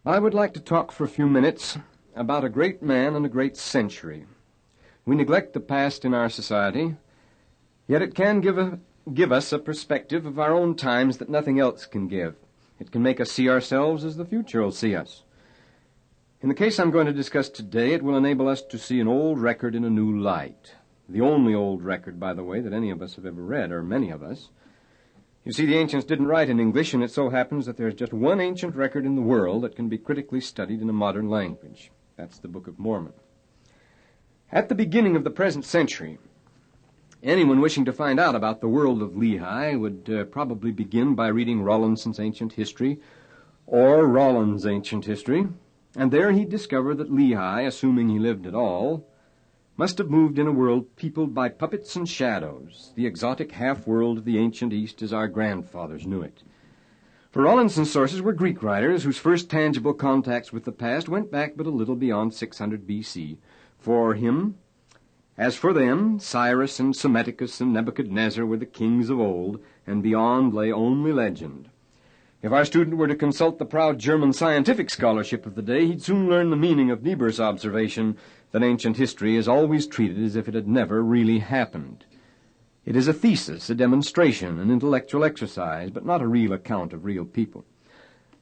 I would like to talk for a few minutes about a great man and a great century. We neglect the past in our society, yet it can give us a perspective of our own times that nothing else can give. It can make us see ourselves as the future will see us. In the case I'm going to discuss today, it will enable us to see an old record in a new light. The only old record, by the way, that any of us have ever read, or many of us. You see, the ancients didn't write in English, and it so happens that there's just one ancient record in the world that can be critically studied in a modern language. That's the Book of Mormon. At the beginning of the present century, anyone wishing to find out about the world of Lehi would probably begin by reading Rawlinson's Ancient History, or Rollin's Ancient History, and there he'd discover that Lehi, assuming he lived at all, must have moved in a world peopled by puppets and shadows, the exotic half-world of the ancient East as our grandfathers knew it. For Rawlinson's sources were Greek writers whose first tangible contacts with the past went back but a little beyond 600 B.C. For him, as for them, Cyrus and Psammetichus and Nebuchadnezzar were the kings of old, and beyond lay only legend. If our student were to consult the proud German scientific scholarship of the day, he'd soon learn the meaning of Niebuhr's observation that ancient history is always treated as if it had never really happened. It is a thesis, a demonstration, an intellectual exercise, but not a real account of real people.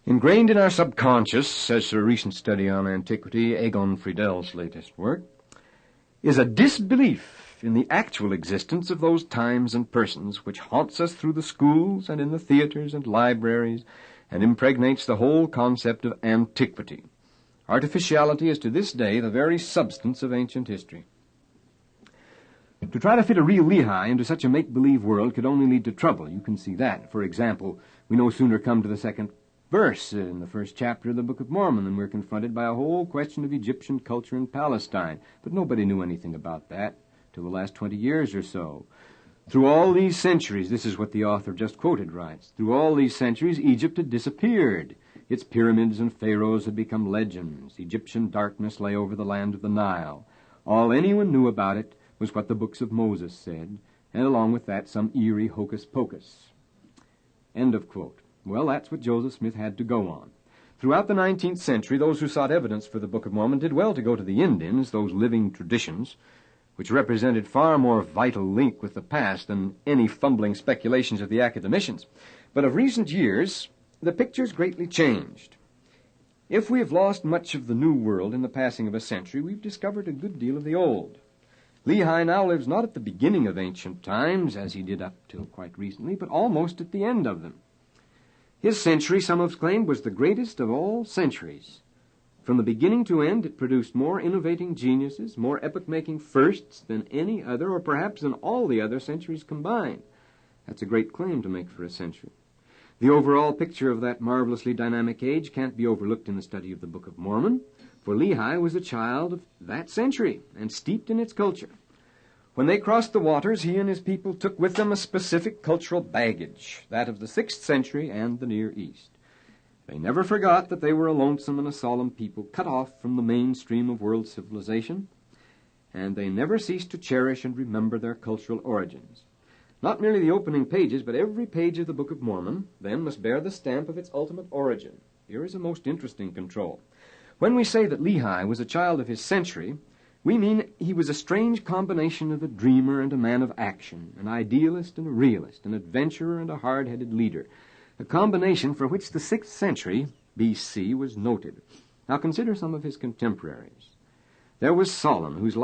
Ingrained in our subconscious, says a recent study on antiquity, Egon Friedel's latest work, is a disbelief in the actual existence of those times and persons which haunts us through the schools and in the theaters and libraries and impregnates the whole concept of antiquity. Artificiality is to this day the very substance of ancient history. To try to fit a real Lehi into such a make-believe world could only lead to trouble. You can see that. For example, we no sooner come to the second verse in the first chapter of the Book of Mormon than we're confronted by a whole question of Egyptian culture in Palestine. But nobody knew anything about that till the last 20 years or so. Through all these centuries, this is what the author just quoted writes, through all these centuries, Egypt had disappeared. Its pyramids and pharaohs had become legends. Egyptian darkness lay over the land of the Nile. All anyone knew about it was what the books of Moses said, and along with that some eerie hocus-pocus. End of quote. Well, that's what Joseph Smith had to go on. Throughout the 19th century, those who sought evidence for the Book of Mormon did well to go to the Indians, those living traditions, which represented far more vital link with the past than any fumbling speculations of the academicians. But of recent years, the picture's greatly changed. If we have lost much of the new world in the passing of a century, we've discovered a good deal of the old. Lehi now lives not at the beginning of ancient times, as he did up till quite recently, but almost at the end of them. His century, some have claimed, was the greatest of all centuries. From the beginning to end, it produced more innovating geniuses, more epoch-making firsts than any other, or perhaps than all the other centuries combined. That's a great claim to make for a century. The overall picture of that marvelously dynamic age can't be overlooked in the study of the Book of Mormon, for Lehi was a child of that century and steeped in its culture. When they crossed the waters, he and his people took with them a specific cultural baggage, that of the 6th century and the Near East. They never forgot that they were a lonesome and a solemn people, cut off from the mainstream of world civilization, and they never ceased to cherish and remember their cultural origins. Not merely the opening pages, but every page of the Book of Mormon, then, must bear the stamp of its ultimate origin. Here is a most interesting control. When we say that Lehi was a child of his century, we mean he was a strange combination of a dreamer and a man of action, an idealist and a realist, an adventurer and a hard-headed leader, a combination for which the 6th century B.C. was noted. Now consider some of his contemporaries. There was Solon, whose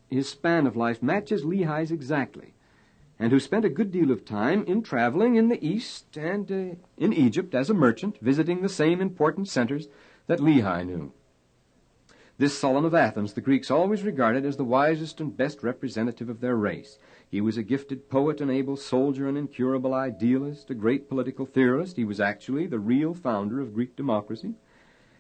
his span of life matches Lehi's exactly, and who spent a good deal of time in traveling in the East and in Egypt as a merchant, visiting the same important centers that Lehi knew. This Solon of Athens the Greeks always regarded as the wisest and best representative of their race. He was a gifted poet, an able soldier, an incurable idealist, a great political theorist. He was actually the real founder of Greek democracy.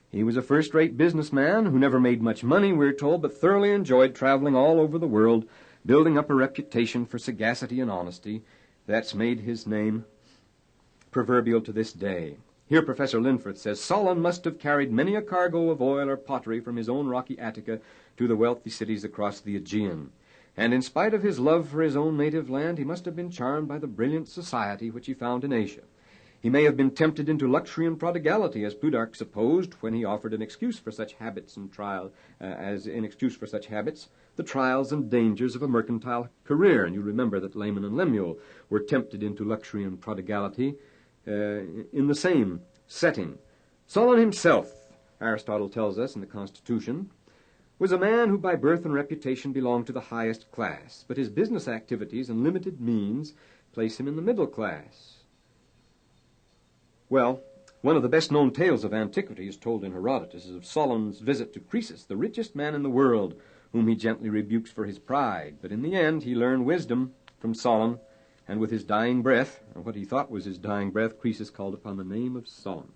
He was a first-rate businessman who never made much money, we're told, but thoroughly enjoyed traveling all over the world, building up a reputation for sagacity and honesty that's made his name proverbial to this day. Here Professor Linforth says, Solon must have carried many a cargo of oil or pottery from his own rocky Attica to the wealthy cities across the Aegean. And in spite of his love for his own native land, he must have been charmed by the brilliant society which he found in Asia. He may have been tempted into luxury and prodigality, as Plutarch supposed when he offered an excuse for such habits and the trials and dangers of a mercantile career. And you remember that Laman and Lemuel were tempted into luxury and prodigality in the same setting. Solon himself, Aristotle tells us in the Constitution, was a man who by birth and reputation belonged to the highest class, but his business activities and limited means place him in the middle class. Well, one of the best-known tales of antiquity is told in Herodotus is of Solon's visit to Croesus, the richest man in the world, whom he gently rebukes for his pride. But in the end, he learned wisdom from Solon, and with his dying breath, or what he thought was his dying breath, Croesus called upon the name of Solon.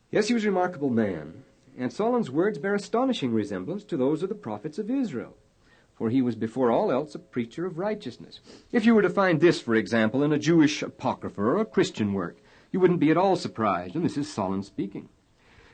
Yes, he was a remarkable man, and Solon's words bear astonishing resemblance to those of the prophets of Israel, for he was before all else a preacher of righteousness. If you were to find this, for example, in a Jewish apocrypha or a Christian work, you wouldn't be at all surprised, and this is Solon speaking.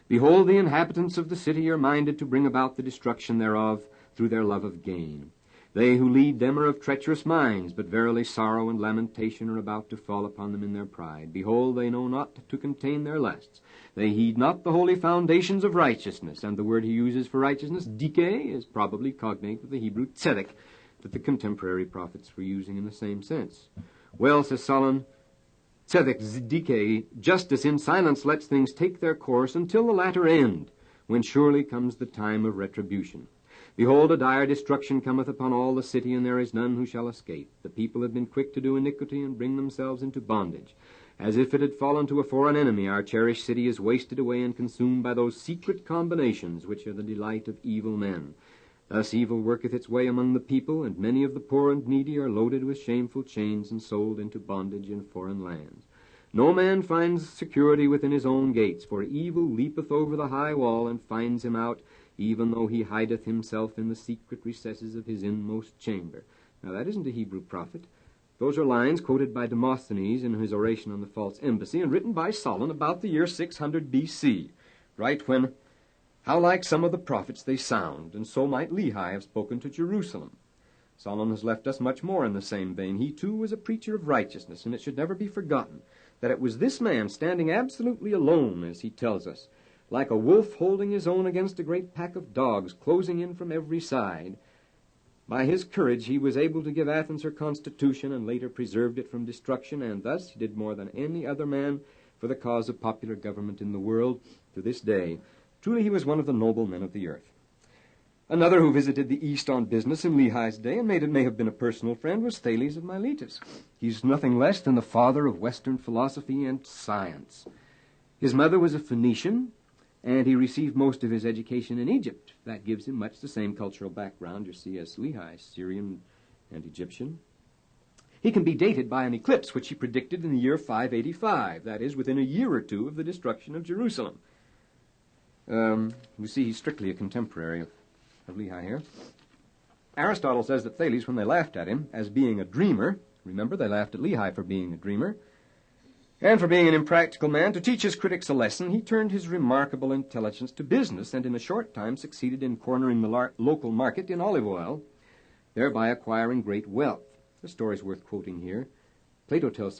Behold, the inhabitants of the city are minded to bring about the destruction thereof through their love of gain. They who lead them are of treacherous minds, but verily sorrow and lamentation are about to fall upon them in their pride. Behold, they know not to contain their lusts. They heed not the holy foundations of righteousness, and the word he uses for righteousness, dike, is probably cognate with the Hebrew tzedek, that the contemporary prophets were using in the same sense. Well, says Solon, tzedek, dike, justice in silence lets things take their course until the latter end, when surely comes the time of retribution. Behold, a dire destruction cometh upon all the city, and there is none who shall escape. The people have been quick to do iniquity and bring themselves into bondage. As if it had fallen to a foreign enemy, our cherished city is wasted away and consumed by those secret combinations which are the delight of evil men. Thus evil worketh its way among the people, and many of the poor and needy are loaded with shameful chains and sold into bondage in foreign lands. No man finds security within his own gates, for evil leapeth over the high wall and finds him out, even though he hideth himself in the secret recesses of his inmost chamber. Now that isn't a Hebrew prophet. Those are lines quoted by Demosthenes in his oration on the false embassy and written by Solon about the year 600 B.C., right when, how like some of the prophets they sound, and so might Lehi have spoken to Jerusalem. Solon has left us much more in the same vein. He too was a preacher of righteousness, and it should never be forgotten that it was this man standing absolutely alone, as he tells us, like a wolf holding his own against a great pack of dogs closing in from every side. By his courage he was able to give Athens her constitution and later preserved it from destruction, and thus he did more than any other man for the cause of popular government in the world to this day. Truly he was one of the noble men of the earth. Another who visited the East on business in Lehi's day and may have been a personal friend was Thales of Miletus. He's nothing less than the father of Western philosophy and science. His mother was a Phoenician, and he received most of his education in Egypt. That gives him much the same cultural background you see as Lehi, Syrian and Egyptian. He can be dated by an eclipse which he predicted in the year 585, that is, within a year or two of the destruction of Jerusalem. You see, he's strictly a contemporary of Lehi here. Aristotle says that Thales, when they laughed at him as being a dreamer, remember, they laughed at Lehi for being a dreamer, and for being an impractical man, to teach his critics a lesson, he turned his remarkable intelligence to business and in a short time succeeded in cornering the local market in olive oil, thereby acquiring great wealth. The story's worth quoting here. Plato tells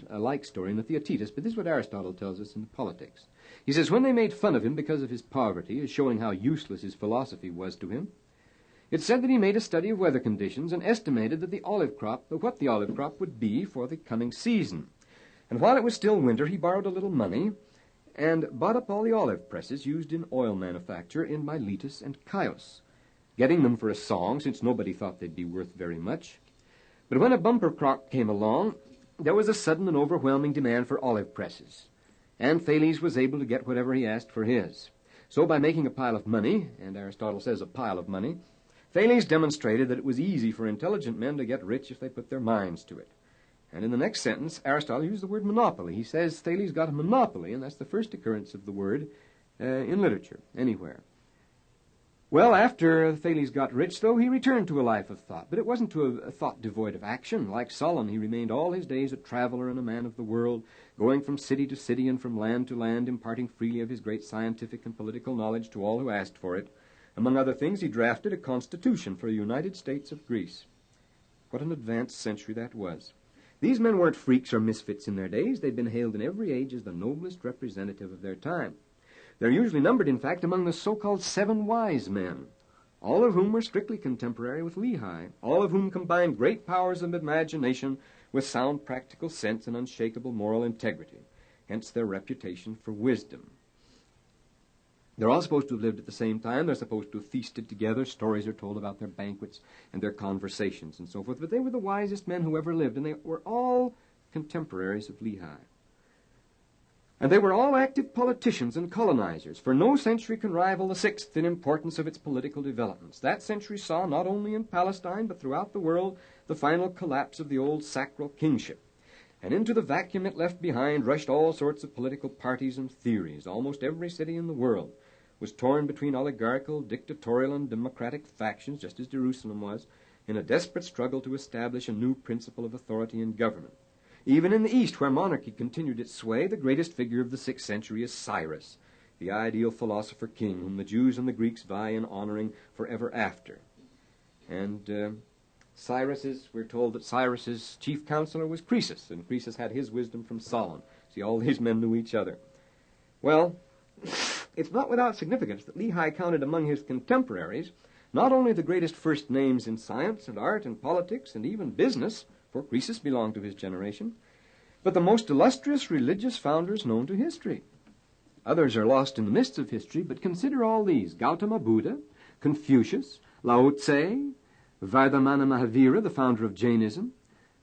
a like story in the Theaetetus, but this is what Aristotle tells us in the Politics. He says, when they made fun of him because of his poverty, as showing how useless his philosophy was to him, it said that he made a study of weather conditions and estimated that what the olive crop would be for the coming season. And while it was still winter, he borrowed a little money and bought up all the olive presses used in oil manufacture in Miletus and Chios, getting them for a song, since nobody thought they'd be worth very much. But when a bumper crop came along, there was a sudden and overwhelming demand for olive presses, and Thales was able to get whatever he asked for his. So by making a pile of money, and Aristotle says a pile of money, Thales demonstrated that it was easy for intelligent men to get rich if they put their minds to it. And in the next sentence, Aristotle used the word monopoly. He says Thales got a monopoly, and that's the first occurrence of the word in literature, anywhere. Well, after Thales got rich, though, he returned to a life of thought. But it wasn't to a thought devoid of action. Like Solon, he remained all his days a traveler and a man of the world, going from city to city and from land to land, imparting freely of his great scientific and political knowledge to all who asked for it. Among other things, he drafted a constitution for the United States of Greece. What an advanced century that was. These men weren't freaks or misfits in their days. They'd been hailed in every age as the noblest representative of their time. They're usually numbered, in fact, among the so-called 7 wise men, all of whom were strictly contemporary with Lehi, all of whom combined great powers of imagination with sound practical sense and unshakable moral integrity, hence their reputation for wisdom. They're all supposed to have lived at the same time. They're supposed to have feasted together. Stories are told about their banquets and their conversations and so forth. But they were the wisest men who ever lived, and they were all contemporaries of Lehi. And they were all active politicians and colonizers, for no century can rival the 6th in importance of its political developments. That century saw, not only in Palestine, but throughout the world, the final collapse of the old sacral kingship. And into the vacuum it left behind rushed all sorts of political parties and theories. Almost every city in the world was torn between oligarchical, dictatorial, and democratic factions, just as Jerusalem was, in a desperate struggle to establish a new principle of authority and government. Even in the East, where monarchy continued its sway, the greatest figure of the 6th century is Cyrus, the ideal philosopher-king, whom the Jews and the Greeks vie in honoring forever after. And we're told that Cyrus's chief counselor was Croesus, and Croesus had his wisdom from Solon. See, all these men knew each other. Well, it's not without significance that Lehi counted among his contemporaries not only the greatest first names in science and art and politics and even business, for Croesus belonged to his generation, but the most illustrious religious founders known to history. Others are lost in the mists of history, but consider all these: Gautama Buddha, Confucius, Lao Tse, Vardhamana Mahavira, the founder of Jainism,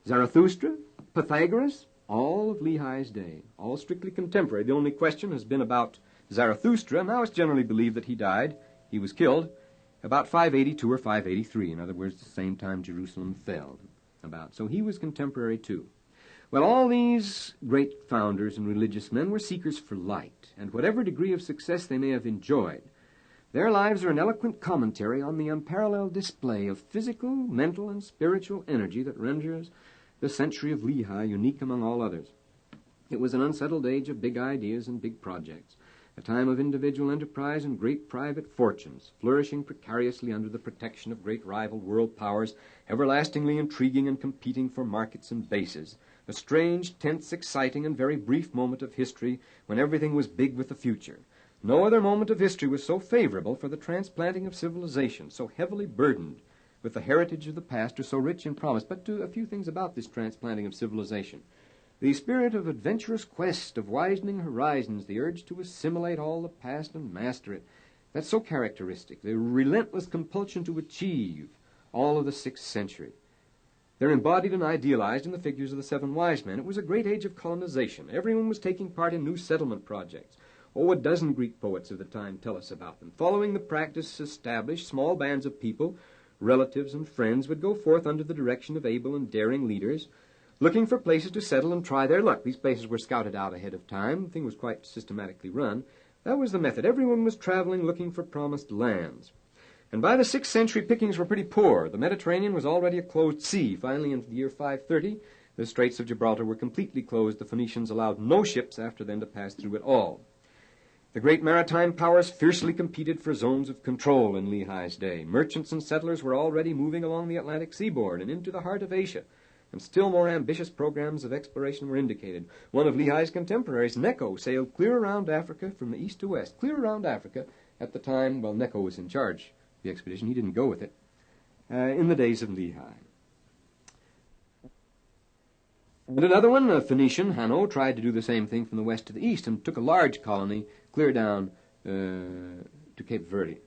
Zarathustra, Pythagoras, all of Lehi's day, all strictly contemporary. The only question has been about Zarathustra. Now it's generally believed that he was killed, about 582 or 583, in other words, the same time Jerusalem fell. So he was contemporary too. Well, all these great founders and religious men were seekers for light, and whatever degree of success they may have enjoyed, their lives are an eloquent commentary on the unparalleled display of physical, mental, and spiritual energy that renders the century of Lehi unique among all others. It was an unsettled age of big ideas and big projects, a time of individual enterprise and great private fortunes, flourishing precariously under the protection of great rival world powers, everlastingly intriguing and competing for markets and bases. A strange, tense, exciting, and very brief moment of history when everything was big with the future. No other moment of history was so favorable for the transplanting of civilization, so heavily burdened with the heritage of the past, or so rich in promise. But to a few things about this transplanting of civilization. The spirit of adventurous quest, of widening horizons, the urge to assimilate all the past and master it, that's so characteristic. The relentless compulsion to achieve all of the 6th century. They're embodied and idealized in the figures of the 7 wise men. It was a great age of colonization. Everyone was taking part in new settlement projects. A dozen Greek poets of the time tell us about them. Following the practice established, small bands of people, relatives and friends, would go forth under the direction of able and daring leaders, looking for places to settle and try their luck. These places were scouted out ahead of time. The thing was quite systematically run. That was the method. Everyone was traveling looking for promised lands. And by the 6th century, pickings were pretty poor. The Mediterranean was already a closed sea. Finally, in the year 530, the Straits of Gibraltar were completely closed. The Phoenicians allowed no ships after them to pass through at all. The great maritime powers fiercely competed for zones of control in Lehi's day. Merchants and settlers were already moving along the Atlantic seaboard and into the heart of Asia, and still more ambitious programs of exploration were indicated. One of Lehi's contemporaries, Necho, sailed clear around Africa from the east to west, clear around Africa at the time, Necho was in charge of the expedition. He didn't go with it, in the days of Lehi. And another one, a Phoenician, Hanno, tried to do the same thing from the west to the east and took a large colony clear down to Cape Verde.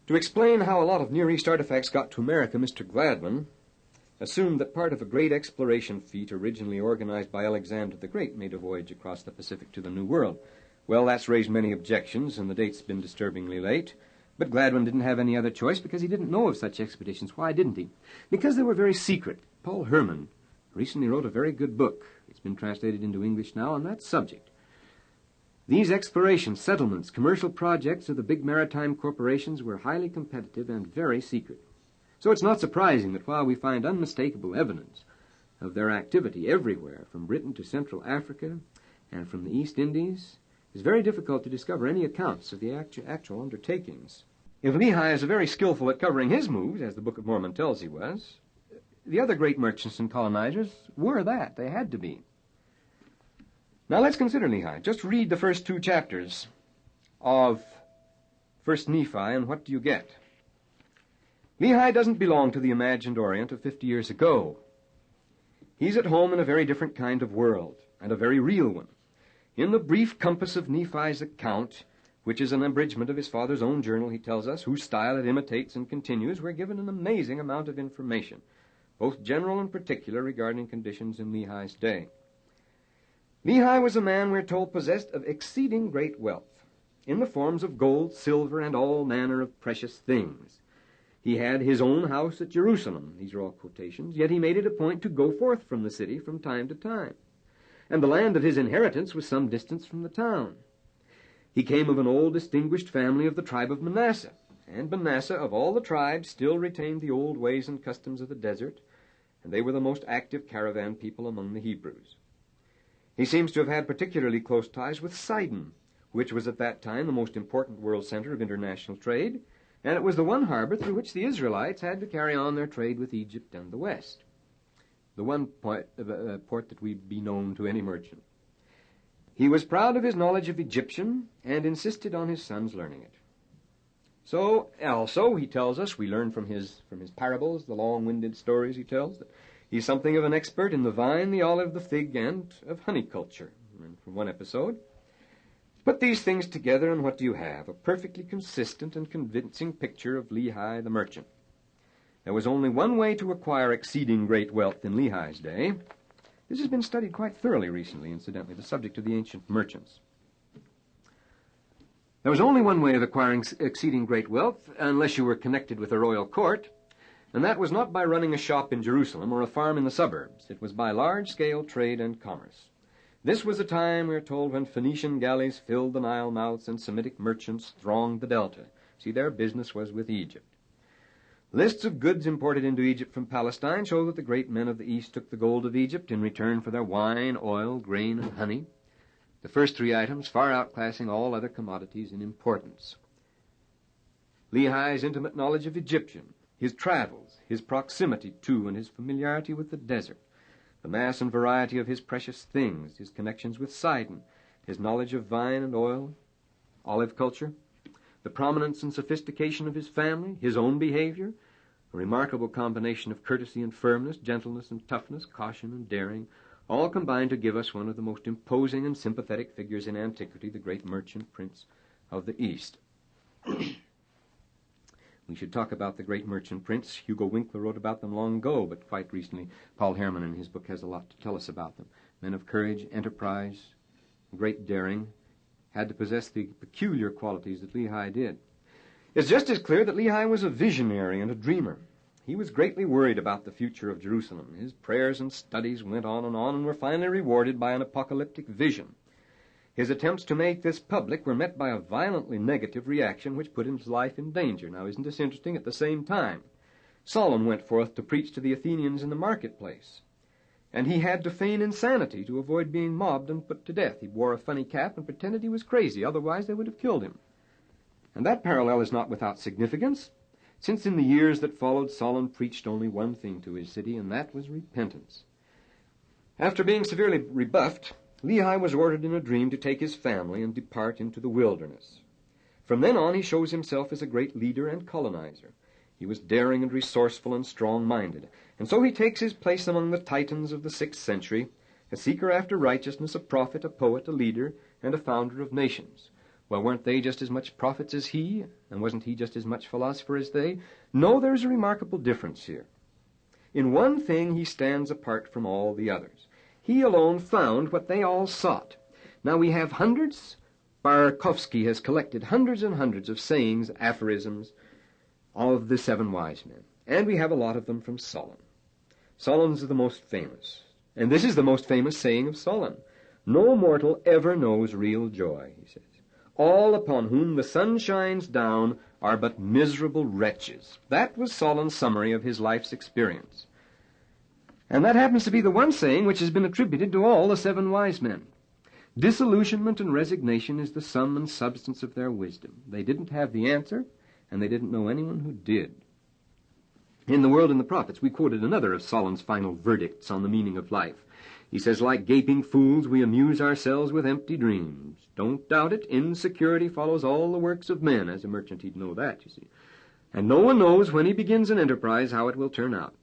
To explain how a lot of Near East artifacts got to America, Mr. Gladwin assumed that part of a great exploration fleet originally organized by Alexander the Great made a voyage across the Pacific to the New World. Well, that's raised many objections, and the date's been disturbingly late. But Gladwin didn't have any other choice because he didn't know of such expeditions. Why didn't he? Because they were very secret. Paul Herman recently wrote a very good book. It's been translated into English now on that subject. These explorations, settlements, commercial projects of the big maritime corporations were highly competitive and very secret. So it's not surprising that while we find unmistakable evidence of their activity everywhere, from Britain to Central Africa and from the East Indies, it's very difficult to discover any accounts of the actual undertakings. If Lehi is very skillful at covering his moves, as the Book of Mormon tells he was, the other great merchants and colonizers were that. They had to be. Now let's consider Lehi. Just read the first 2 chapters of 1 Nephi, and what do you get? Lehi doesn't belong to the imagined Orient of 50 years ago. He's at home in a very different kind of world, and a very real one. In the brief compass of Nephi's account, which is an abridgment of his father's own journal, he tells us, whose style it imitates and continues, we're given an amazing amount of information, both general and particular, regarding conditions in Lehi's day. Lehi was a man, we're told, possessed of exceeding great wealth, in the forms of gold, silver, and all manner of precious things. He had his own house at Jerusalem. These are all quotations. Yet he made it a point to go forth from the city from time to time. And the land of his inheritance was some distance from the town. He came of an old distinguished family of the tribe of Manasseh. And Manasseh, of all the tribes, still retained the old ways and customs of the desert, and they were the most active caravan people among the Hebrews. He seems to have had particularly close ties with Sidon, which was at that time the most important world center of international trade, and it was the one harbor through which the Israelites had to carry on their trade with Egypt and the West. The one port that would be known to any merchant. He was proud of his knowledge of Egyptian and insisted on his sons learning it. So, also, he tells us, we learn from his parables, the long-winded stories he tells, that he's something of an expert in the vine, the olive, the fig, and of honey culture, from one episode. Put these things together, and what do you have? A perfectly consistent and convincing picture of Lehi the merchant. There was only one way to acquire exceeding great wealth in Lehi's day. This has been studied quite thoroughly recently, incidentally, the subject of the ancient merchants. There was only one way of acquiring exceeding great wealth, unless you were connected with a royal court, and that was not by running a shop in Jerusalem or a farm in the suburbs. It was by large-scale trade and commerce. This was a time, we are told, when Phoenician galleys filled the Nile mouths and Semitic merchants thronged the delta. See, their business was with Egypt. Lists of goods imported into Egypt from Palestine show that the great men of the East took the gold of Egypt in return for their wine, oil, grain, and honey. The first 3 items far outclassing all other commodities in importance. Lehi's intimate knowledge of Egyptian, his travels, his proximity to and his familiarity with the desert, the mass and variety of his precious things, his connections with Sidon, his knowledge of vine and oil, olive culture, the prominence and sophistication of his family, his own behavior, a remarkable combination of courtesy and firmness, gentleness and toughness, caution and daring, all combined to give us one of the most imposing and sympathetic figures in antiquity, the great merchant prince of the East. We should talk about the great merchant prince. Hugo Winkler wrote about them long ago, but quite recently Paul Herman in his book has a lot to tell us about them. Men of courage, enterprise, great daring, had to possess the peculiar qualities that Lehi did. It's just as clear that Lehi was a visionary and a dreamer. He was greatly worried about the future of Jerusalem. His prayers and studies went on and were finally rewarded by an apocalyptic vision. His attempts to make this public were met by a violently negative reaction which put his life in danger. Now, isn't this interesting? At the same time, Solon went forth to preach to the Athenians in the marketplace, and he had to feign insanity to avoid being mobbed and put to death. He wore a funny cap and pretended he was crazy, otherwise they would have killed him. And that parallel is not without significance, since in the years that followed, Solon preached only one thing to his city, and that was repentance. After being severely rebuffed, Lehi was ordered in a dream to take his family and depart into the wilderness. From then on, he shows himself as a great leader and colonizer. He was daring and resourceful and strong-minded, and so he takes his place among the titans of the 6th century, a seeker after righteousness, a prophet, a poet, a leader, and a founder of nations. Well, weren't they just as much prophets as he, and wasn't he just as much philosopher as they? No, there's a remarkable difference here. In one thing he stands apart from all the others. He alone found what they all sought. Now we have hundreds. Barkovsky has collected hundreds and hundreds of sayings, aphorisms, of the 7 wise men. And we have a lot of them from Solon. Solon's the most famous. And this is the most famous saying of Solon. No mortal ever knows real joy, he says. All upon whom the sun shines down are but miserable wretches. That was Solon's summary of his life's experience. And that happens to be the one saying which has been attributed to all the 7 wise men. Disillusionment and resignation is the sum and substance of their wisdom. They didn't have the answer, and they didn't know anyone who did. In The World and the Prophets, we quoted another of Solon's final verdicts on the meaning of life. He says, like gaping fools, we amuse ourselves with empty dreams. Don't doubt it, insecurity follows all the works of men. As a merchant, he'd know that, you see. And no one knows when he begins an enterprise how it will turn out.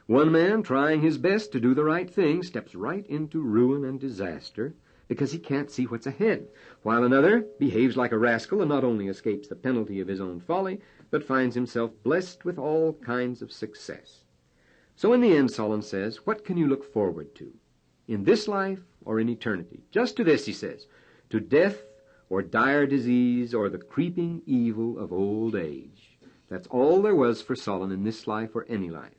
One man, trying his best to do the right thing, steps right into ruin and disaster because he can't see what's ahead, while another behaves like a rascal and not only escapes the penalty of his own folly, but finds himself blessed with all kinds of success. So in the end, Solon says, what can you look forward to? In this life or in eternity? Just to this, he says, to death or dire disease or the creeping evil of old age. That's all there was for Solon in this life or any life.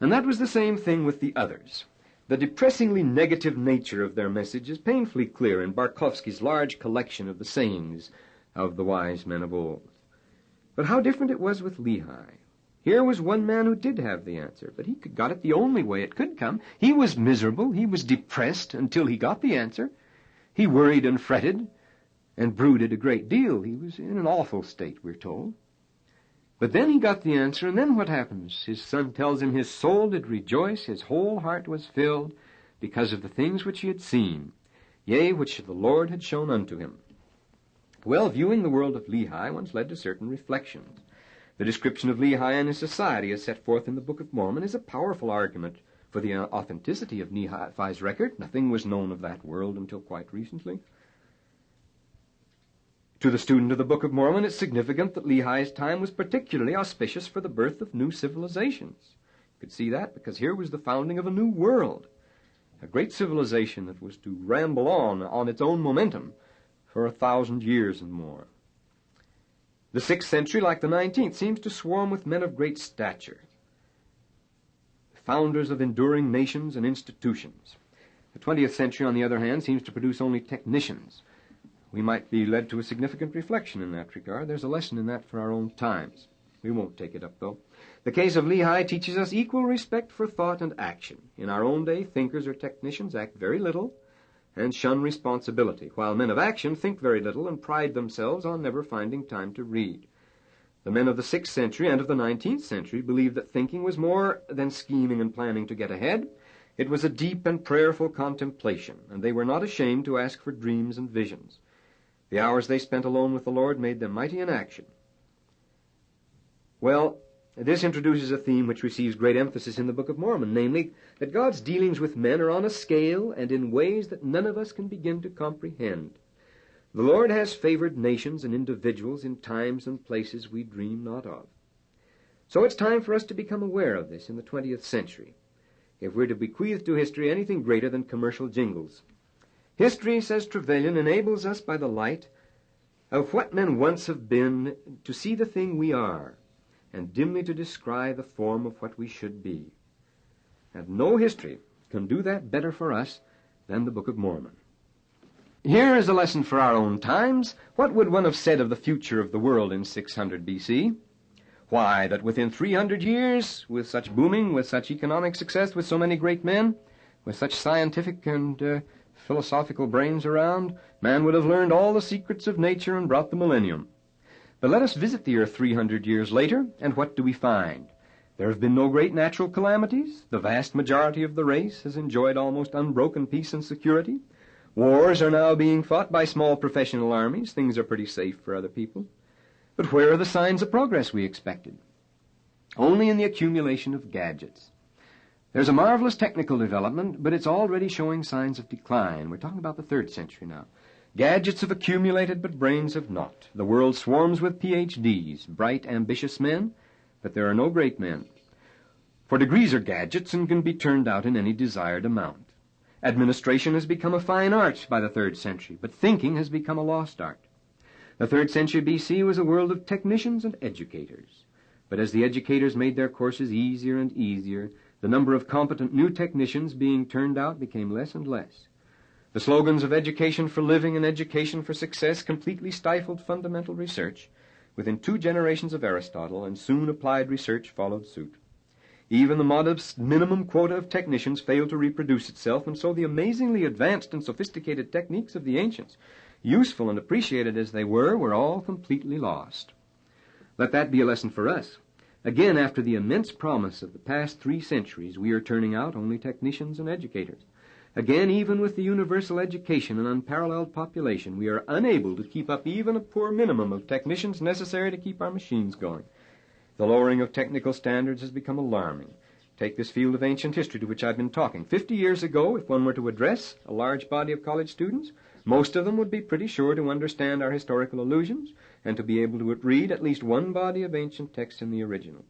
And that was the same thing with the others. The depressingly negative nature of their message is painfully clear in Barkovsky's large collection of the sayings of the wise men of old. But how different it was with Lehi. Here was one man who did have the answer, but he got it the only way it could come. He was miserable, he was depressed until he got the answer. He worried and fretted and brooded a great deal. He was in an awful state, we're told. But then he got the answer, and then what happens? His son tells him his soul did rejoice, his whole heart was filled, because of the things which he had seen, yea, which the Lord had shown unto him. Well, viewing the world of Lehi once led to certain reflections. The description of Lehi and his society as set forth in the Book of Mormon is a powerful argument for the authenticity of Nephi's record. Nothing was known of that world until quite recently. To the student of the Book of Mormon, it's significant that Lehi's time was particularly auspicious for the birth of new civilizations. You could see that because here was the founding of a new world, a great civilization that was to ramble on its own momentum for 1,000 years and more. The 6th century, like the 19th, seems to swarm with men of great stature, founders of enduring nations and institutions. The 20th century, on the other hand, seems to produce only technicians. We might be led to a significant reflection in that regard. There's a lesson in that for our own times. We won't take it up, though. The case of Lehi teaches us equal respect for thought and action. In our own day, thinkers or technicians act very little and shun responsibility, while men of action think very little and pride themselves on never finding time to read. The men of the 6th century and of the 19th century believed that thinking was more than scheming and planning to get ahead. It was a deep and prayerful contemplation, and they were not ashamed to ask for dreams and visions. The hours they spent alone with the Lord made them mighty in action. Well, this introduces a theme which receives great emphasis in the Book of Mormon, namely, that God's dealings with men are on a scale and in ways that none of us can begin to comprehend. The Lord has favored nations and individuals in times and places we dream not of. So it's time for us to become aware of this in the 20th century, if we're to bequeath to history anything greater than commercial jingles. History, says Trevelyan, enables us by the light of what men once have been to see the thing we are, and dimly to descry the form of what we should be. And no history can do that better for us than the Book of Mormon. Here is a lesson for our own times. What would one have said of the future of the world in 600 B.C.? Why, that within 300 years, with such booming, with such economic success, with so many great men, with such scientific and philosophical brains around, man would have learned all the secrets of nature and brought the millennium. But let us visit the earth 300 years later, and what do we find? There have been no great natural calamities. The vast majority of the race has enjoyed almost unbroken peace and security. Wars are now being fought by small professional armies. Things are pretty safe for other people. But where are the signs of progress we expected? Only in the accumulation of gadgets. There's a marvelous technical development, but it's already showing signs of decline. We're talking about the 3rd century now. Gadgets have accumulated, but brains have not. The world swarms with PhDs, bright, ambitious men, but there are no great men. For degrees are gadgets and can be turned out in any desired amount. Administration has become a fine art by the 3rd century, but thinking has become a lost art. The 3rd century B.C. was a world of technicians and educators. But as the educators made their courses easier and easier, the number of competent new technicians being turned out became less and less. The slogans of education for living and education for success completely stifled fundamental research within 2 generations of Aristotle, and soon applied research followed suit. Even the modest minimum quota of technicians failed to reproduce itself, and so the amazingly advanced and sophisticated techniques of the ancients, useful and appreciated as they were all completely lost. Let that be a lesson for us. Again, after the immense promise of the past 3 centuries, we are turning out only technicians and educators. Again, even with the universal education and unparalleled population, we are unable to keep up even a poor minimum of technicians necessary to keep our machines going. The lowering of technical standards has become alarming. Take this field of ancient history to which I've been talking. 50 years ago, if one were to address a large body of college students, most of them would be pretty sure to understand our historical allusions and to be able to read at least one body of ancient text in the original.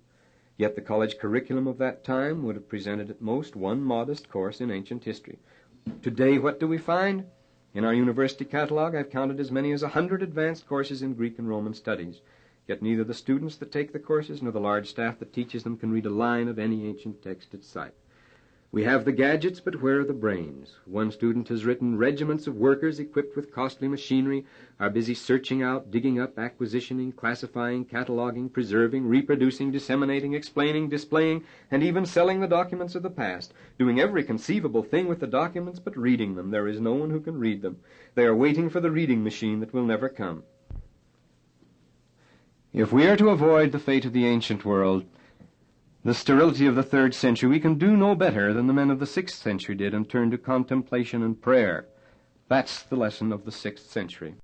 Yet the college curriculum of that time would have presented at most one modest course in ancient history. Today, what do we find? In our university catalog, I've counted as many as 100 advanced courses in Greek and Roman studies. Yet neither the students that take the courses nor the large staff that teaches them can read a line of any ancient text at sight. We have the gadgets, but where are the brains? One student has written, regiments of workers equipped with costly machinery are busy searching out, digging up, acquisitioning, classifying, cataloging, preserving, reproducing, disseminating, explaining, displaying, and even selling the documents of the past, doing every conceivable thing with the documents but reading them. There is no one who can read them. They are waiting for the reading machine that will never come. If we are to avoid the fate of the ancient world, the sterility of the 3rd century, we can do no better than the men of the 6th century did and turn to contemplation and prayer. That's the lesson of the 6th century.